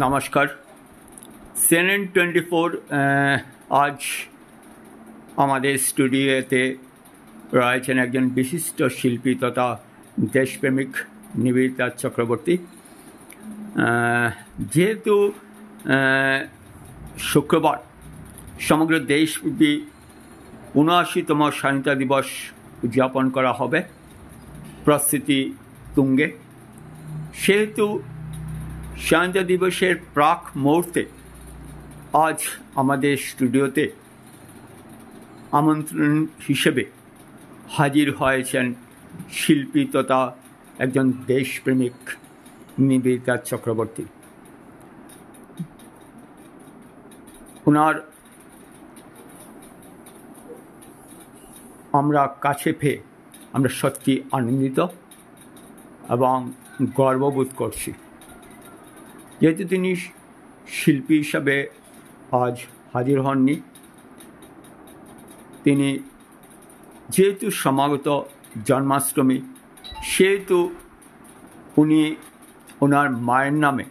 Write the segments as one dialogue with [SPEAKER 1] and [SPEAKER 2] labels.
[SPEAKER 1] নমস্কার। CNN24 আজ আমাদের স্টুডিওতে রয়েছেন একজন বিশিষ্ট শিল্পী তথা দেশপ্রেমিক নিবেদিতা চক্রবর্তী। যেহেতু শুক্রবার সমগ্র দেশব্যাপী ৭৯তম স্বাধীনতা দিবস উদযাপন করা হবে, প্রস্তুতি তুঙ্গে, সেহেতু স্বাধীনতা দিবসের প্রাক মুহূর্তে আজ আমাদের স্টুডিওতে আমন্ত্রণ হিসেবে হাজির হয়েছেন শিল্পী তথা একজন দেশপ্রেমিক নিবেদিতা চক্রবর্তী। ওনার আমরা কাছে পেয়ে আমরা সত্যি আনন্দিত এবং গর্ববোধ করছি। যেহেতু তিনি শিল্পী হিসাবে আজ হাজির হননি, তিনি যেহেতু সমাগত জন্মাষ্টমী, সেহেতু উনি ওনার মায়ের নামে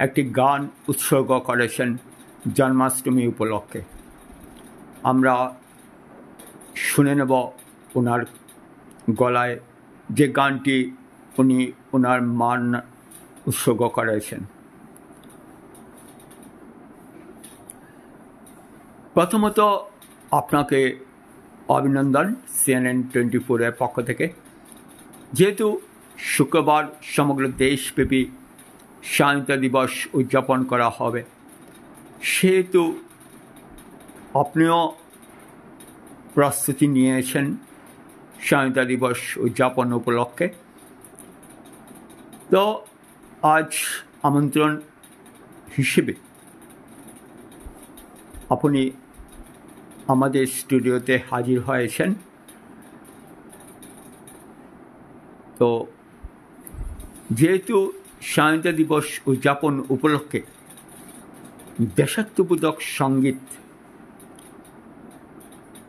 [SPEAKER 1] একটি গান উৎসর্গ করেছেন জন্মাষ্টমী উপলক্ষে। আমরা শুনে নেব ওনার গলায় যে গানটি উনি ওনার মার উৎসর্গ করেছেন। প্রথমত আপনাকে অভিনন্দন CNN24-এর পক্ষ থেকে। যেহেতু শুক্রবার সমগ্র দেশব্যাপী স্বাধীনতা দিবস উদযাপন করা হবে, সেহেতু আপনিও প্রস্তুতি নিয়েছেন স্বাধীনতা দিবস উদযাপন উপলক্ষে। তো আজ আমন্ত্রণ হিসেবে আপনি আমাদের স্টুডিওতে হাজির হয়েছেন। তো যেহেতু স্বাধীনতা দিবস উদযাপন উপলক্ষে দেশাত্মবোধক সঙ্গীত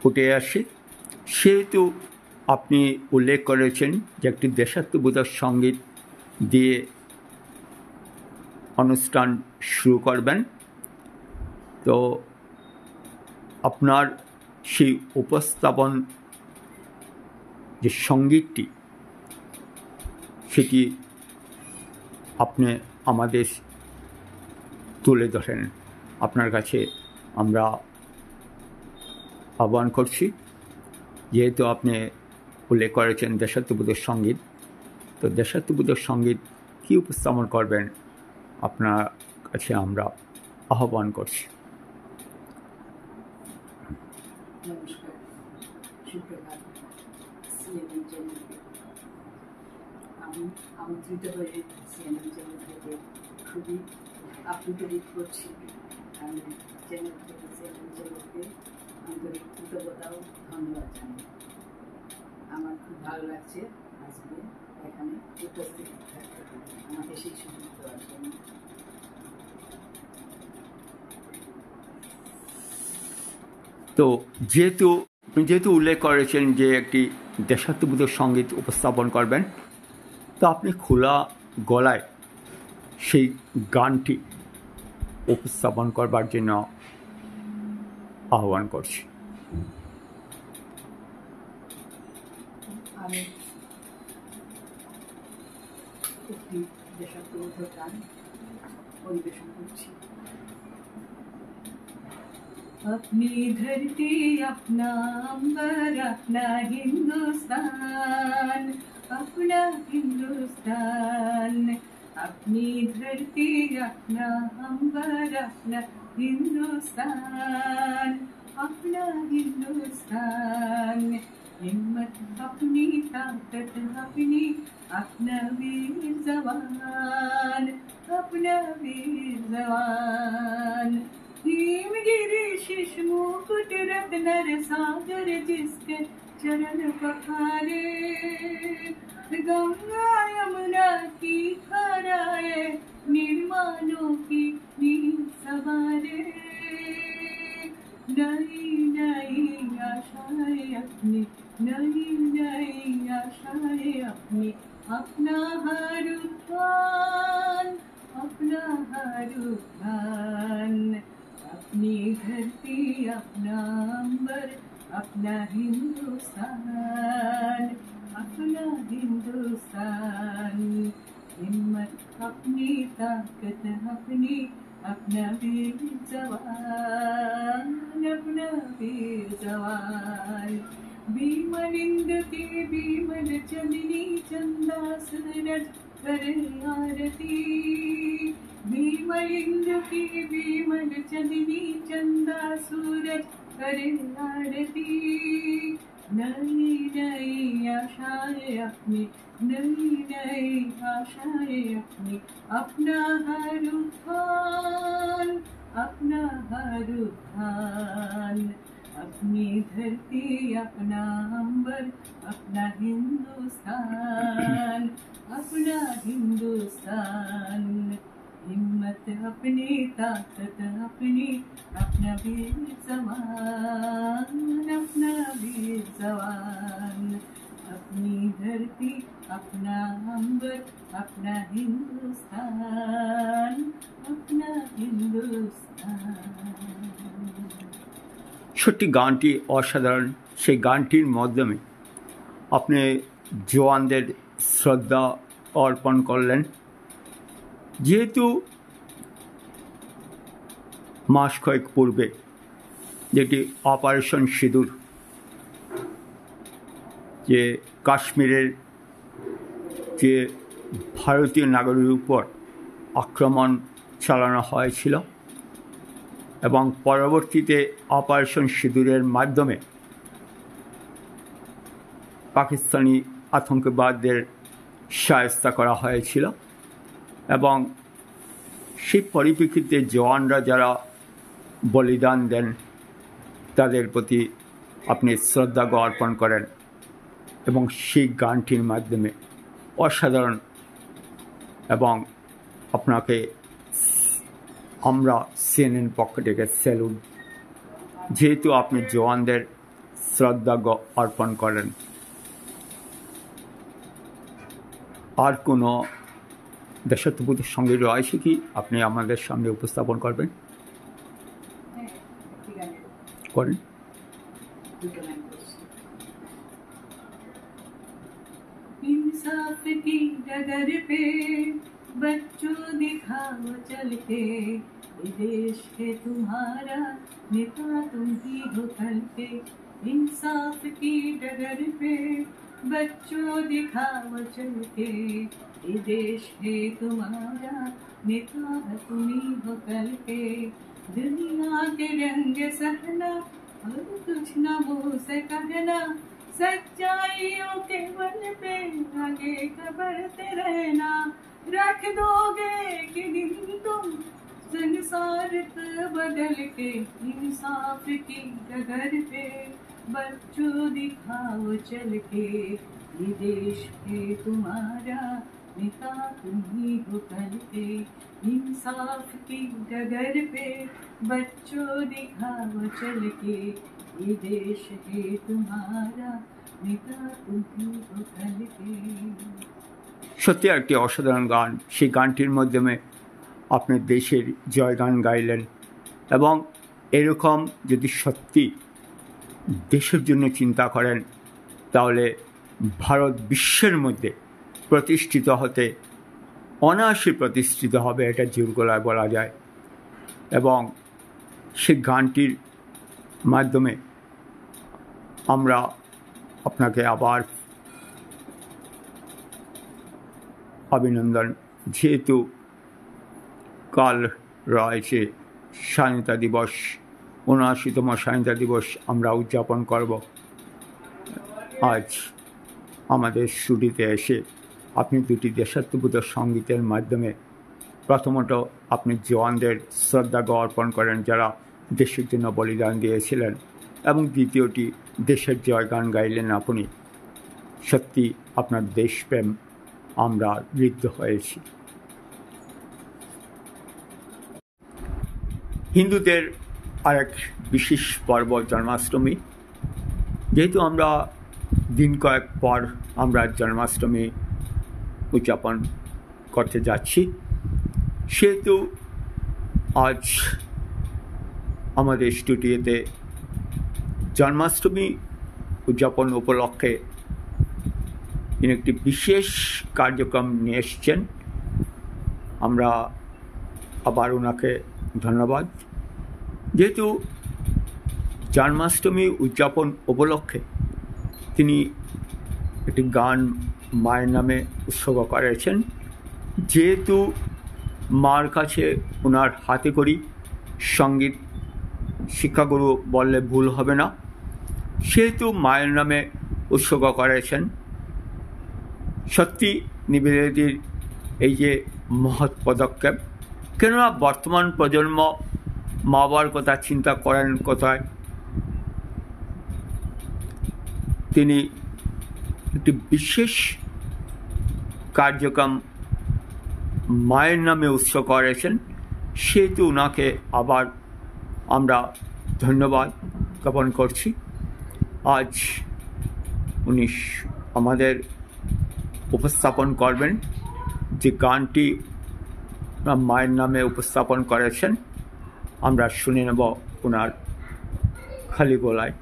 [SPEAKER 1] উঠে আসে, সেহেতু আপনি উল্লেখ করেছেন যে একটি দেশাত্মবোধক সঙ্গীত দিয়ে অনুষ্ঠান শুরু করবেন। তো আপনার সেই উপস্থাপন যে সঙ্গীতটি, সেটি আপনি আমাদের তুলে ধরেন। আপনার কাছে আমরা আহ্বান করছি। যেহেতু আপনি উল্লেখ করেছেন দেশাত্মবোধক সঙ্গীত, তো দেশাত্মবোধক সঙ্গীত কী উপস্থাপন করবেন, আপনার কাছে আমরা আহ্বান করছি।
[SPEAKER 2] নমস্কার, সুপ্রভাত। সিএনএন চ্যানেল আমি আমন্ত্রিত হয়ে সিএনএন চ্যানেল থেকে খুবই আপ্লুত বোধ করছি। আমি চ্যানেল থেকে সিএনএন চ্যানেলকে আন্তরিক কৃতজ্ঞতা ও ধন্যবাদ জানাই। আমার খুব ভালো লাগছে আজকে এখানে উপস্থিত থাকতে, আমাকে সেই সুযোগ দেওয়ার জন্য।
[SPEAKER 1] তো যেহেতু উল্লেখ করেছেন যে একটি দেশাত্মবোধক সঙ্গীত উপস্থাপন করবেন, তো আপনি খোলা গলায় সেই গানটি উপস্থাপন করবার জন্য আহ্বান করছি।
[SPEAKER 2] আমি একটি দেশাত্মবোধক গান পরিবেশন করছি। अपनी धरती अपना अंबर अपना हिंदुस्तान, अपना हिंदुस्तान। अपनी धरती अपना अंबर अपना हिंदुस्तान, अपना हिंदुस्तान। हिम्मत अपनी ताकत अपनी, अपना वीर जवान, अपना वीर जवान। हिमगिरी शीश मुकुट रत्न सागर जिसके चरण पखारे, गंगा यमुना की धाराएं निर्माणों की नींव सवारे। नई नई आशाएं अपनी, नई नई आशाएं अपनी, अपना हर उत्थान अपना हर उद्यान, अपनी धरती अपना अंबर, अपना हिंदुस्तान, अपना हिंदुस्तान। हिम्मत अपनी, ताकत अपनी, अपना वीर जवान, अपना वीर जवान। भीमलिंग की भीमल चंदनी, चंदा सूरज करे आरती। भीमलिंग की भीमल चंदनी, चंदा सूरज करे आरती। नई नई आशाएं अपनी, नई नई आशाएं अपनी, अपना हर उद्यान, अपना हर उद्यान। अपनी धरती अपना अंबर, अपना हिंदुस्तान, अपना हिंदुस्तान। हिम्मत अपनी, ताकत अपनी, अपना वीर जवान, अपना वीर जवान। अपनी धरती अपना अंबर, अपना हिंदुस्तान, अपना हिंदुस्तान।
[SPEAKER 1] সত্যি গানটি অসাধারণ। সেই গানটির মাধ্যমে আপনি জওয়ানদের শ্রদ্ধা অর্পণ করলেন। যেহেতু মাস কয়েক পূর্বে যেটি অপারেশন সিঁদুর, যে কাশ্মীরের যে ভারতীয় নাগরিকের উপর আক্রমণ চালানো হয়েছিল এবং পরবর্তীতে অপারেশন সিঁদুরের মাধ্যমে পাকিস্তানি আতঙ্কবাদদের শায়েস্তা করা হয়েছিল এবং সেই পরিপ্রেক্ষিতে জওয়ানরা যারা বলিদান দেন তাদের প্রতি আপনি শ্রদ্ধা অর্পণ করেন এবং সেই গানটির মাধ্যমে অসাধারণ। এবং আপনাকে আমরা সিএনএন পক্ষ থেকে স্যালুট, যেহেতু আপনি জওয়ানদের শ্রদ্ধা অর্পণ করেন। আর কোনো দেশাত্মবোধক সঙ্গীত রয়েছে কি আপনি আমাদের সামনে উপস্থাপন করবেন? করেন।
[SPEAKER 2] इंसाफ की डगर पे बच्चों दिखाओ चल के, ये देश है तुम्हारा, नेता तुम ही हो कल के। इंसाफ की डगर पे बच्चों दिखाओ चल के, ये देश है तुम्हारा, नेता तुम ही हो कल के। दुनिया के रंग सहना और कुछ न मुँह से कहना, सच्चाइयों के बल पे आगे बढ़ते रहना। रख दोगे कि दिन तुम संसार बदल के, इंसाफ की डगर पे बच्चों दिखाओ चल के, ये देश है तुम्हारा, नेता तुम ही हो कल के। इंसाफ की डगर पे बच्चों दिखाओ चल के, ये देश है तुम्हारा, नेता तुम ही हो कल के।
[SPEAKER 1] সত্যি একটি অসাধারণ গান। সেই গানটির মাধ্যমে আপনি দেশের জয়গান গাইলেন এবং এরকম যদি সত্যি দেশের জন্য চিন্তা করেন তাহলে ভারত বিশ্বের মধ্যে প্রতিষ্ঠিত হতে অনায়াসে প্রতিষ্ঠিত হবে, এটা জোর গলায় বলা যায়। এবং সেই গানটির মাধ্যমে আমরা আপনাকে আবার অভিনন্দন। যেহেতু কাল রয়েছে স্বাধীনতা দিবস, ৭৯তম স্বাধীনতা দিবস আমরা উদযাপন করব। আজ আমাদের স্টুডিওতে এসে আপনি দুটি দেশাত্মবোধক সঙ্গীতের মাধ্যমে প্রথমত আপনি জওয়ানদের শ্রদ্ধা অর্পণ করেন যারা দেশের জন্য বলিদান দিয়েছিলেন, এবং দ্বিতীয়টি দেশের জয়গান গাইলেন আপনি। সত্যি আপনার দেশপ্রেম আমরা ঋদ্ধ হয়েছি। হিন্দুদের আরেক বিশেষ পর্ব জন্মাষ্টমী। যেহেতু আমরা দিন কয়েক পর আমরা জন্মাষ্টমী উদযাপন করতে যাচ্ছি, সেহেতু আজ আমাদের স্টুডিওতে জন্মাষ্টমী উদযাপন উপলক্ষে তিনি একটি বিশেষ কার্যক্রম নিয়ে এসছেন। আমরা আবার ওনাকে ধন্যবাদ। যেহেতু জন্মাষ্টমী উদযাপন উপলক্ষে তিনি একটি গান মায়ের নামে উৎসর্গ করেছেন। যেহেতু মার কাছে ওনার হাতে করি সঙ্গীত শিক্ষাগুরু বললে ভুল হবে না, সেহেতু মায়ের নামে উৎসর্গ করেছেন। সত্যি নিবেদিতার এই যে মহৎ পদক্ষেপ, কেননা বর্তমান প্রজন্ম মা বাবার কথা চিন্তা করেন কোথায়। তিনি একটি বিশেষ কার্যক্রম মায়ের নামে উৎসর্গ করেছেন, সেহেতু ওনাকে আবার আমরা ধন্যবাদ জ্ঞাপন করছি। আজ উনি আমাদের উপস্থাপন করবেন যে গানটি মায়ের নামে উপস্থাপন করেছেন। আমরা শুনে নেব ওনার খালি গলায়।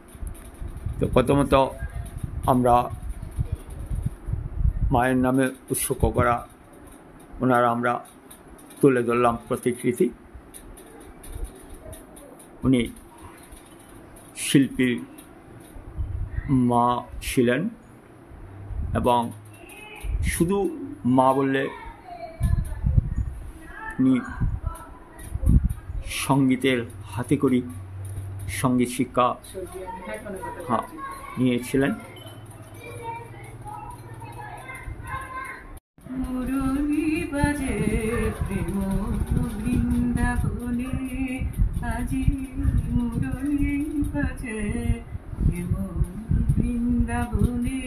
[SPEAKER 1] তো প্রথমত আমরা মায়ের নামে উৎসর্গ করা ওনার আমরা তুলে ধরলাম প্রতিকৃতি। উনি শিল্পীর মা ছিলেন এবং শুধু মা বললে উনি সঙ্গীতের হাতে করি সঙ্গীত শিক্ষা নিয়েছিলেন।
[SPEAKER 2] মুরলী বাজে প্রেম বৃন্দাবনে, আজি মুরলী বাজে প্রেম বৃন্দাবনে।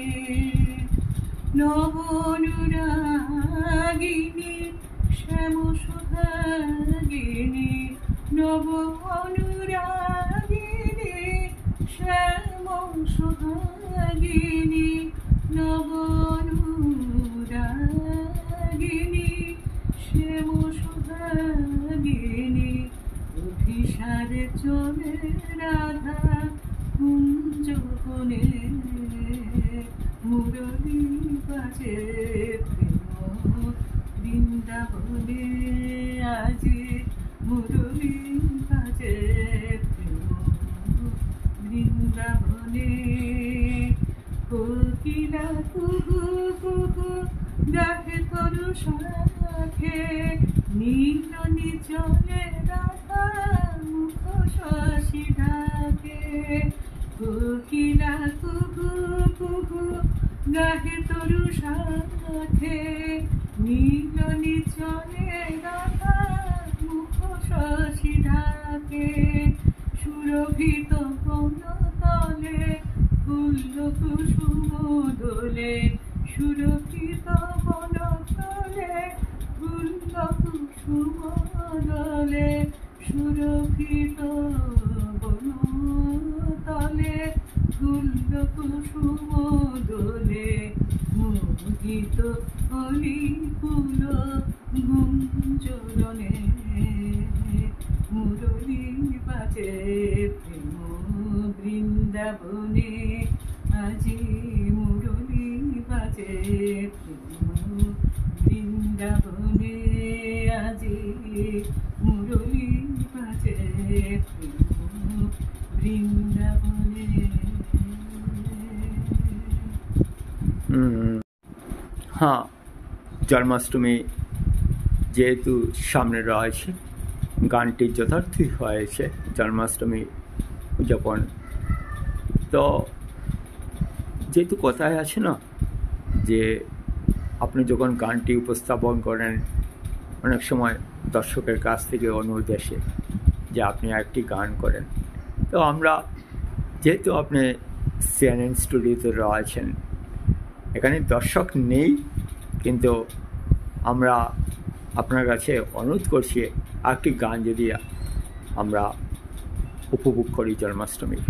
[SPEAKER 2] নব অনুরাগিনী শ্যাম সুহাগিনী, নব অনুরাগিনী শ্যাম সুহাগিনী, নব অনুরাগিনী শ্যাম সুহাগিনী। অভিসারে চলে রাধা কুঞ্জ বনে, মুরলী বাজে প্রেম বৃন্দাবনে, আজি মুরলী বাজে প্রেম বৃন্দাবনে। কোকিলা কুহু কুহু ডাকে তরু শাখে, নীল নিচলে রাধা মুখ শশী ঢাকে। কোকিলা কুহু কুহু গাহে তরু শাখে, নীল নিচলে রাধা মুখ শশী ঢাকে। সুরভিত বনতলে ফুল কুসুম দোলে, সুরভিত বনতলে ফুল কুসুম দোলে, সুরভিত বনতলে ফুল কুসুম দোলে। মোহিত অলি ফুল গুঞ্জরণে, মুরলী বাজে প্রেম বৃন্দাবনে, আজি মুরলী বাজে প্রেম বৃন্দাবনে, আজি মুরলী বাজে প্রেম বৃন্দাবনে।
[SPEAKER 1] হ্যাঁ, জন্মাষ্টমী যেহেতু সামনে রয়েছে, গানটি যথার্থই হয়েছে জন্মাষ্টমী উদযাপন। তো যেহেতু কথায় আছে না যে আপনি যখন গানটি উপস্থাপন করেন, অনেক সময় দর্শকের কাছ থেকে অনুরোধ আসে যে আপনি একটি গান করেন। তো আমরা যেহেতু আপনি সিএনএন স্টুডিওতে রয়েছেন, এখানে দর্শক নেই, কিন্তু আমরা আপনার কাছে অনুরোধ করছি একটি গান যদি আমরা উপভোগ করি জন্মাষ্টমীর।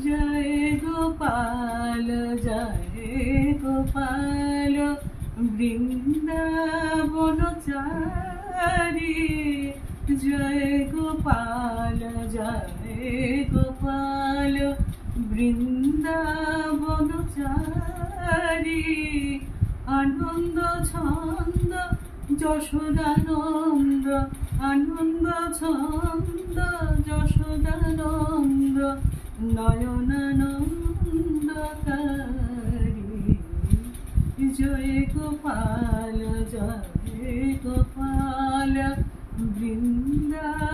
[SPEAKER 2] जय गोपाल वृंदावनचारी। जय गोपाल वृंदावनचारी। आनंद छंद যশোদানন্দ, আনন্দ ছন্দ যশোদানন্দ, নয়নানন্দকারী। জয় গোপাল বৃন্দাবনচারী।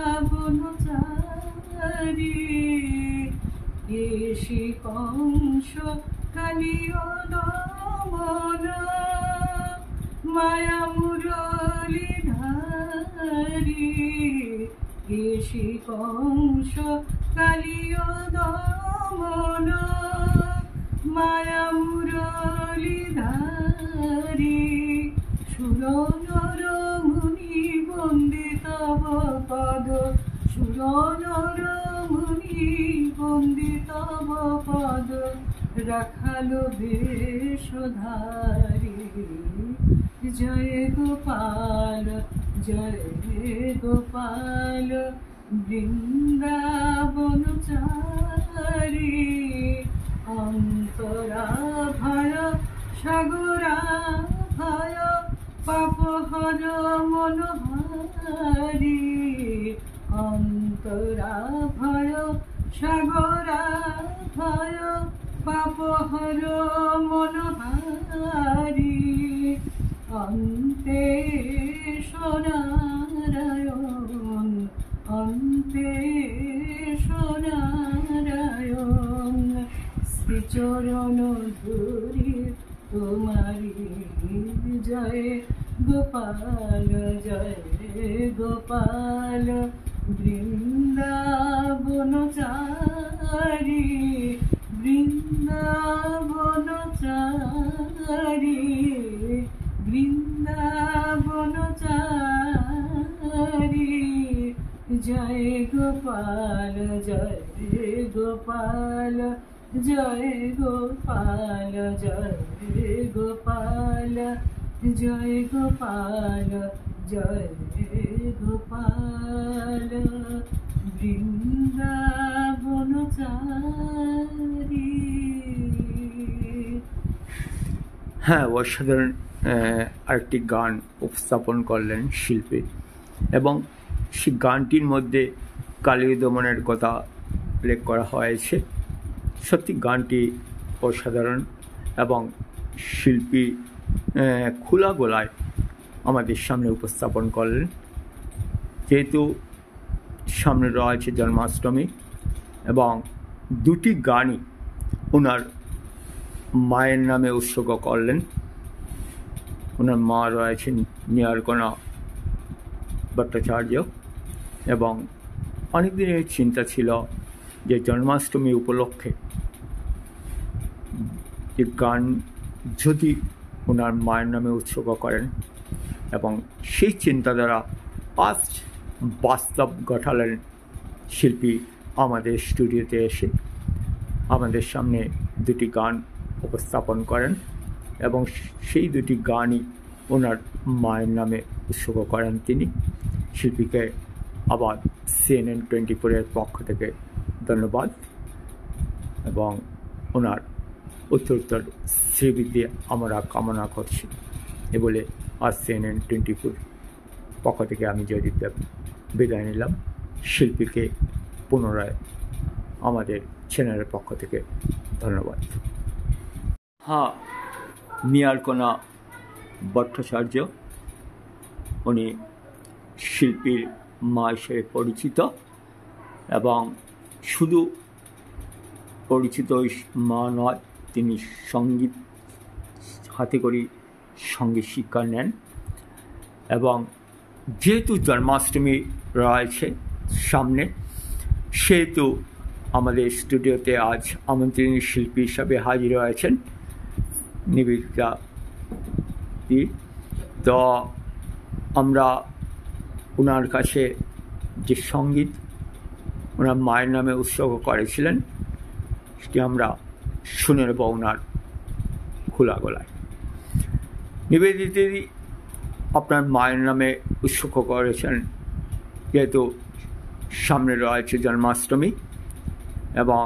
[SPEAKER 2] কেশী কংস কালিয় দমন, মায়া মুরলীধারী। কেশী কংস কালিয় দমন, মায়া মুরলীধারী। সুরনর মুনি বন্দে তব পদ, সুরনর মুনি বন্দে তব পদ, রাখালো বেশধারী। জয় গোপাল বৃন্দাবনচারী। অন্তরাভয় সাগরাভয়, পাপহর মনোহারী। অন্তরাভয় সাগরাভয়, পাপহর মনোহারী। অন্তেশ্বরারায়ণ, অন্তেশ্বরারায়ণ। শ্রীচরণ ধুরি তোমারি। জয় গোপাল বৃন্দাবনচারী। বৃন্দাবনচারী, বৃন্দাবনচারী। জয় গোপাল জয় গোপাল জয় গোপাল বৃন্দাবনচারী।
[SPEAKER 1] হ্যাঁ, অসাধারণ আরেকটি গান উপস্থাপন করলেন শিল্পী, এবং সেই গানটির মধ্যে কালীয় দমনের কথা উল্লেখ করা হয়েছে। সত্যি গানটি অসাধারণ, এবং শিল্পী খোলা গলায় আমাদের সামনে উপস্থাপন করলেন। যেহেতু সামনে রয়েছে জন্মাষ্টমী, এবং দুটি গানই ওনার মায়ের নামে উৎসর্গ করলেন। ওনার মা রয়েছেন নীহারকণা ভট্টাচার্য, এবং অনেক দিনের চিন্তা ছিল যে জন্মাষ্টমী উপলক্ষে যে গান যদি ওনার মায়ের নামে উৎসর্গ করেন, এবং সেই চিন্তাধারা আজ বাস্তব ঘটালেন শিল্পী আমাদের স্টুডিওতে এসে আমাদের সামনে দুটি গান উপস্থাপন করেন, এবং সেই দুটি গানই ওনার মায়ের নামে উৎসর্গ করেন তিনি। শিল্পীকে আবার CNN24-এর পক্ষ থেকে ধন্যবাদ, এবং ওনার উত্তরোত্তর শ্রীবৃদ্ধি আমরা কামনা করছি। এ বলে আজ CNN24 পক্ষ থেকে আমি জয়দীপ দেব বিদায় নিলাম। শিল্পীকে পুনরায় আমাদের চ্যানেলের পক্ষ থেকে ধন্যবাদ। হ্যাঁ, নীহারকণা ভট্টাচার্য উনি শিল্পীর মা হিসেবে পরিচিত, এবং শুধু পরিচিত মা নয়, তিনি সঙ্গীত হাতে করে সঙ্গীত শিক্ষা নেন। এবং যেহেতু জন্মাষ্টমী রয়েছে সামনে, সেহেতু আমাদের স্টুডিওতে আজ আমন্ত্রণী শিল্পী হিসাবে হাজির হয়েছেন নিবেদিতা দি। তো আমরা ওনার কাছে যে সঙ্গীত ওনার মায়ের নামে উৎসর্গ করেছিলেন, সেটি আমরা শুনে নেব ওনার খোলা গলায়। নিবেদিতাদি আপনার মায়ের নামে উৎসর্গ করেছেন, যেহেতু সামনে রয়েছে জন্মাষ্টমী, এবং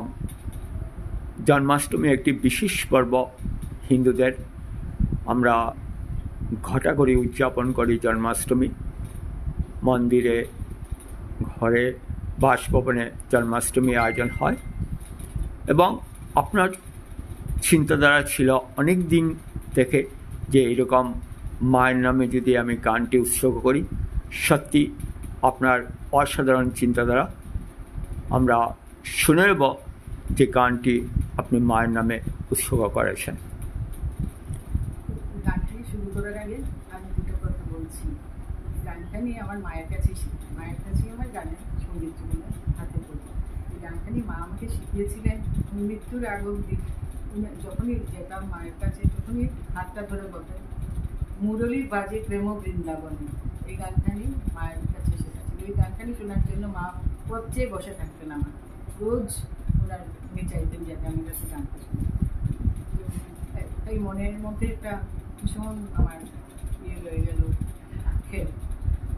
[SPEAKER 1] জন্মাষ্টমী একটি বিশেষ পর্ব হিন্দুদের। আমরা ঘটা করে উদযাপন করি জন্মাষ্টমী। মন্দিরে, ঘরে, বাসভবনে জন্মাষ্টমী আয়োজন হয়। এবং আপনার চিন্তাধারা ছিল অনেক দিন থেকে যে এরকম মায়ের নামে যদি আমি গানটি উৎসর্গ করি। সত্যি আপনার অসাধারণ চিন্তাধারা। আমরা শুনে নেব যে গানটি আপনি মায়ের নামে উৎসর্গ করেছেন।
[SPEAKER 3] গানটি শুরু করার আগে আমি দুটো কথা বলছি। গানটা নিয়ে আমার মায়ের কাছেই শিখি, মায়ের কাছেই আমার গানের সঙ্গীত জীবনে হাতে পড়ি। এই গানটা নিয়ে মা আমাকে শিখিয়েছিলেন মৃত্যুর আগ অবধি। যখনই যেতাম মায়ের কাছে তখনই হাতটা ধরে বলতেন, মুরলীর বাজে প্রেম বৃন্দাবনে। এই গানটা নিয়ে মায়ের কাছে শেখাচ্ছিল। এই গানটা নিয়ে শোনার জন্য মা পথে বসে থাকতেন আমার। রোজ ওনার উনি চাইতেন যাতে আমার কাছে গানটা শুনি। তাই মনের মধ্যে একটা ভীষণ আমার রয়ে গেল খেল,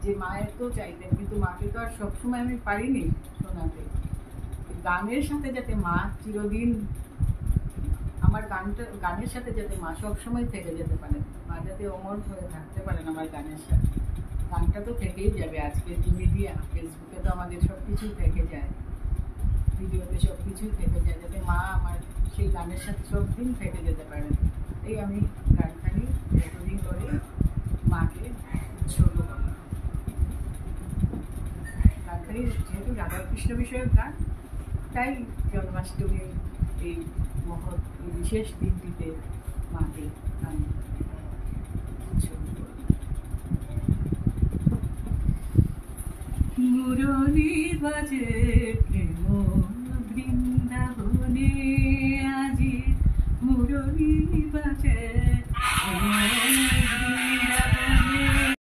[SPEAKER 3] যে মায়ের তো চাইতেন, কিন্তু মাকে তো আর সবসময় আমি পারিনি শোনাতে। গানের সাথে যাতে মা চিরদিন, আমার গানের সাথে যাতে মা সবসময় থেকে যেতে পারেন, মা যাতে অমর হয়ে থাকতে পারেন আমার গানের সাথে। গানটা তো থেকেই যাবে। আজকের মিডিয়া, ফেসবুকে তো আমাদের সব কিছুই থেকে যায়, ভিডিওতে সব কিছুই থেকে যায়, যাতে মা আমার সেই গানের সাথে সব দিন থেকে যেতে পারেন। এই আমি গানটা নিয়ে এতদিন ধরে মাকে উৎসর্গ করলাম। গানখানি যেহেতু রাধাকৃষ্ণ বিষয়ক গান, তাই জন্মাষ্টমীর এই মহৎ এই বিশেষ দিনটিতে মাকে আমি উৎসর্গ করলাম।
[SPEAKER 2] মুরলী বাজে